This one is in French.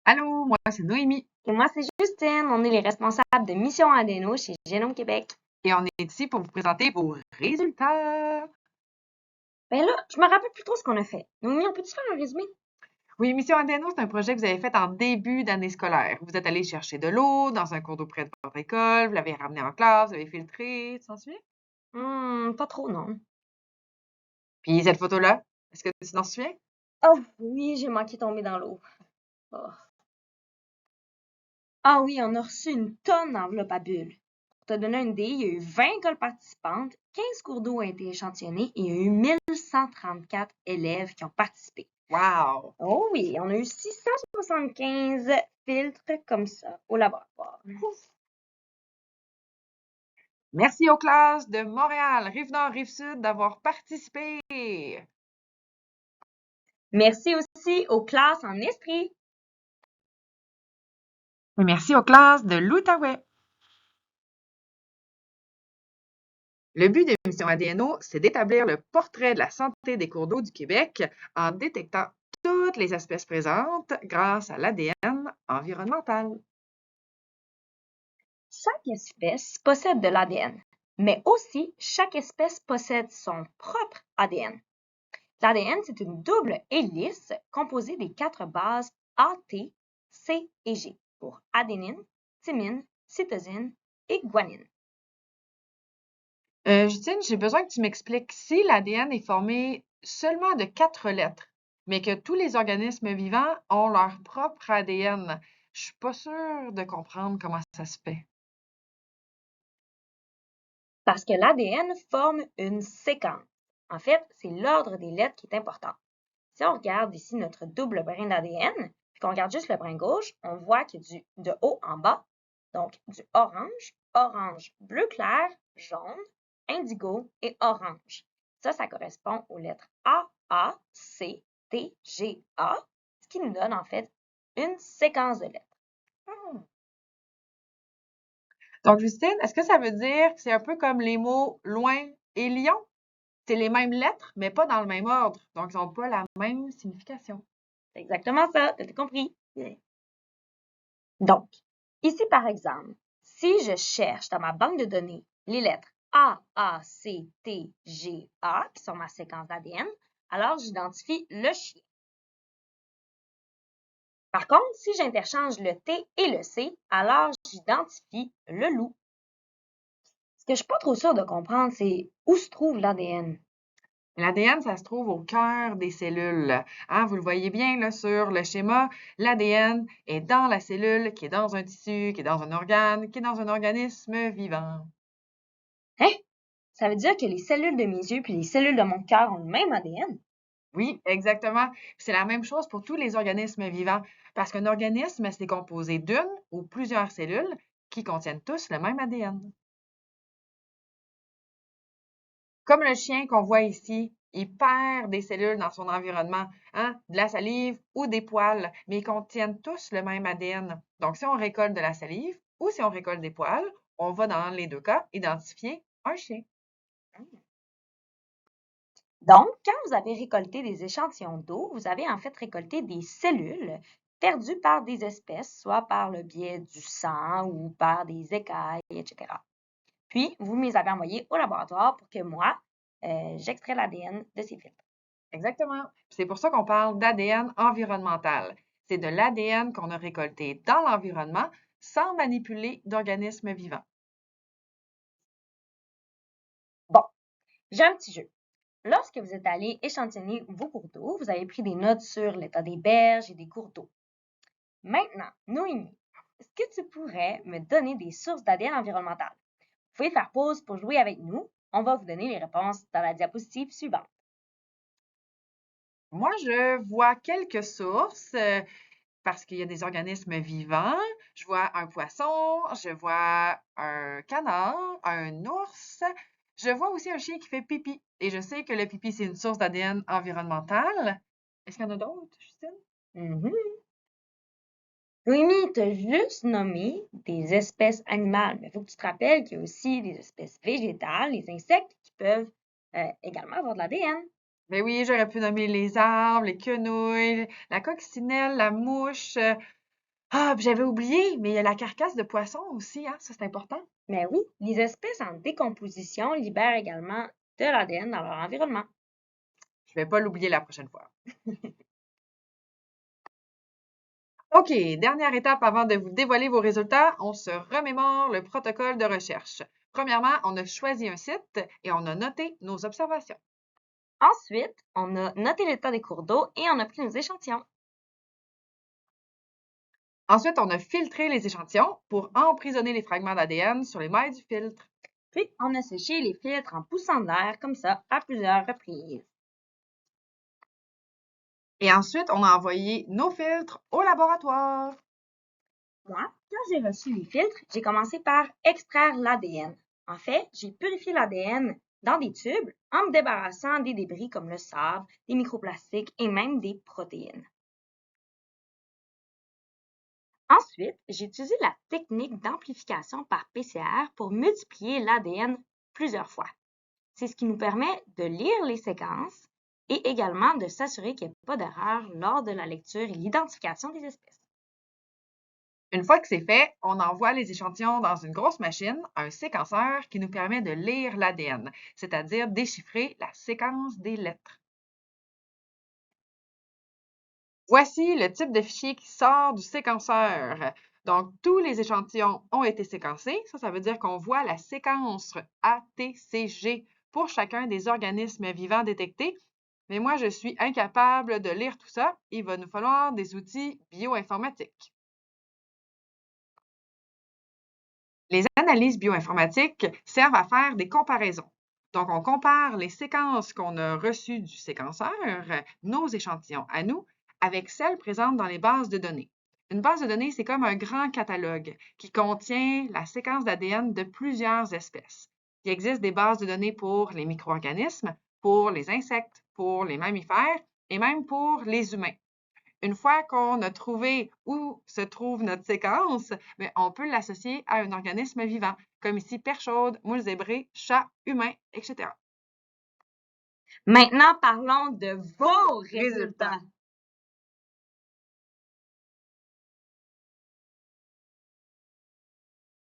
Allô, moi c'est Noémie Et moi, c'est Justine. On est les responsables de Mission Adéno chez Génome Québec. et on est ici pour vous présenter vos résultats. Ben là, je me rappelle plus trop ce qu'on a fait. Noémie, on peut-tu faire un résumé? Oui, Mission Andeno, c'est un projet que vous avez fait en début d'année scolaire. Vous êtes allé chercher de l'eau dans un cours d'eau près de votre école, vous l'avez ramené en classe, vous l'avez filtré, tu t'en souviens? Pas trop, non. Puis cette photo-là, est-ce que tu t'en souviens? Oh, oui, j'ai manqué tomber dans l'eau. Oh. Ah oui, on a reçu une tonne d'enveloppes à bulles. Pour te donner une idée, il y a eu 20 écoles participantes, 15 cours d'eau ont été échantillonnés et il y a eu 1134 élèves qui ont participé. Wow! Oh oui, on a eu 675 filtres comme ça au laboratoire. Merci aux classes de Montréal, Rive-Nord, Rive-Sud d'avoir participé. Merci aussi aux classes en Estrie. Et merci aux classes de l'Outaouais. Le but de Mission ADNO, c'est d'établir le portrait de la santé des cours d'eau du Québec en détectant toutes les espèces présentes grâce à l'ADN environnemental. Chaque espèce possède de l'ADN, mais aussi chaque espèce possède son propre ADN. L'ADN, c'est une double hélice composée des 4 bases A, T, C et G pour adénine, thymine, cytosine et guanine. Justine, j'ai besoin que tu m'expliques si l'ADN est formé seulement de 4 lettres, mais que tous les organismes vivants ont leur propre ADN. Je suis pas sûre de comprendre comment ça se fait. Parce que l'ADN forme une séquence. En fait, c'est l'ordre des lettres qui est important. Si on regarde ici notre double brin d'ADN, puis qu'on regarde juste le brin gauche, on voit qu'il y a de haut en bas, donc du orange, orange, bleu clair, jaune, indigo et orange. Ça correspond aux lettres A, A, C, T, G, A, ce qui nous donne en fait une séquence de lettres. Donc, Justine, est-ce que ça veut dire que c'est un peu comme les mots loin et lion? C'est les mêmes lettres, mais pas dans le même ordre. Donc, ils n'ont pas la même signification. C'est exactement ça, tu as compris. Donc, ici par exemple, si je cherche dans ma banque de données les lettres A, A, C, T, G, A, qui sont ma séquence d'ADN, alors j'identifie le chien. Par contre, si j'interchange le T et le C, alors j'identifie le loup. Ce que je ne suis pas trop sûre de comprendre, c'est où se trouve l'ADN. L'ADN, ça se trouve au cœur des cellules. Hein, vous le voyez bien là, sur le schéma. L'ADN est dans la cellule, qui est dans un tissu, qui est dans un organe, qui est dans un organisme vivant. Hein? Ça veut dire que les cellules de mes yeux puis les cellules de mon cœur ont le même ADN? Oui, exactement. C'est la même chose pour tous les organismes vivants, parce qu'un organisme, c'est composé d'une ou plusieurs cellules qui contiennent tous le même ADN. Comme le chien qu'on voit ici, il perd des cellules dans son environnement, hein, de la salive ou des poils, mais ils contiennent tous le même ADN. Donc, si on récolte de la salive ou si on récolte des poils, on va dans les deux cas identifier un chien. Donc, quand vous avez récolté des échantillons d'eau, vous avez en fait récolté des cellules perdues par des espèces, soit par le biais du sang ou par des écailles, etc. Puis, vous me les avez envoyées au laboratoire pour que moi, j'extrais l'ADN de ces filtres. Exactement. C'est pour ça qu'on parle d'ADN environnemental. C'est de l'ADN qu'on a récolté dans l'environnement sans manipuler d'organismes vivants. Bon, j'ai un petit jeu. Lorsque vous êtes allé échantillonner vos cours d'eau, vous avez pris des notes sur l'état des berges et des cours d'eau. Maintenant, Noémie, est-ce que tu pourrais me donner des sources d'ADN environnemental? Vous pouvez faire pause pour jouer avec nous. On va vous donner les réponses dans la diapositive suivante. Moi, je vois quelques sources parce qu'il y a des organismes vivants. Je vois un poisson, je vois un canard, un ours. Je vois aussi un chien qui fait pipi. Et je sais que le pipi, c'est une source d'ADN environnemental. Est-ce qu'il y en a d'autres, Justine? Mhm. Noémie, tu as juste nommé des espèces animales, mais il faut que tu te rappelles qu'il y a aussi des espèces végétales, les insectes, qui peuvent également avoir de l'ADN. Ben oui, j'aurais pu nommer les arbres, les quenouilles, la coccinelle, la mouche. Ah, puis j'avais oublié, mais il y a la carcasse de poisson aussi, hein, ça c'est important. Mais oui, les espèces en décomposition libèrent également de l'ADN dans leur environnement. Je vais pas l'oublier la prochaine fois. OK, dernière étape avant de vous dévoiler vos résultats, on se remémore le protocole de recherche. Premièrement, on a choisi un site et on a noté nos observations. Ensuite, on a noté l'état des cours d'eau et on a pris nos échantillons. Ensuite, on a filtré les échantillons pour emprisonner les fragments d'ADN sur les mailles du filtre. Puis, on a séché les filtres en poussant de l'air comme ça à plusieurs reprises. Et ensuite, on a envoyé nos filtres au laboratoire. Moi, quand j'ai reçu les filtres, j'ai commencé par extraire l'ADN. En fait, j'ai purifié l'ADN dans des tubes en me débarrassant des débris comme le sable, des microplastiques et même des protéines. Ensuite, j'ai utilisé la technique d'amplification par PCR pour multiplier l'ADN plusieurs fois. C'est ce qui nous permet de lire les séquences et également de s'assurer qu'il n'y ait pas d'erreur lors de la lecture et l'identification des espèces. Une fois que c'est fait, on envoie les échantillons dans une grosse machine, un séquenceur qui nous permet de lire l'ADN, c'est-à-dire déchiffrer la séquence des lettres. Voici le type de fichier qui sort du séquenceur. Donc, tous les échantillons ont été séquencés. Ça veut dire qu'on voit la séquence ATCG pour chacun des organismes vivants détectés. Mais moi, je suis incapable de lire tout ça. Il va nous falloir des outils bioinformatiques. Les analyses bioinformatiques servent à faire des comparaisons. Donc, on compare les séquences qu'on a reçues du séquenceur, nos échantillons à nous, avec celles présentes dans les bases de données. Une base de données, c'est comme un grand catalogue qui contient la séquence d'ADN de plusieurs espèces. Il existe des bases de données pour les micro-organismes, pour les insectes, pour les mammifères et même pour les humains. Une fois qu'on a trouvé où se trouve notre séquence, on peut l'associer à un organisme vivant, comme ici perche chaude, moule zébrée, chat, humain, etc. Maintenant, parlons de vos résultats.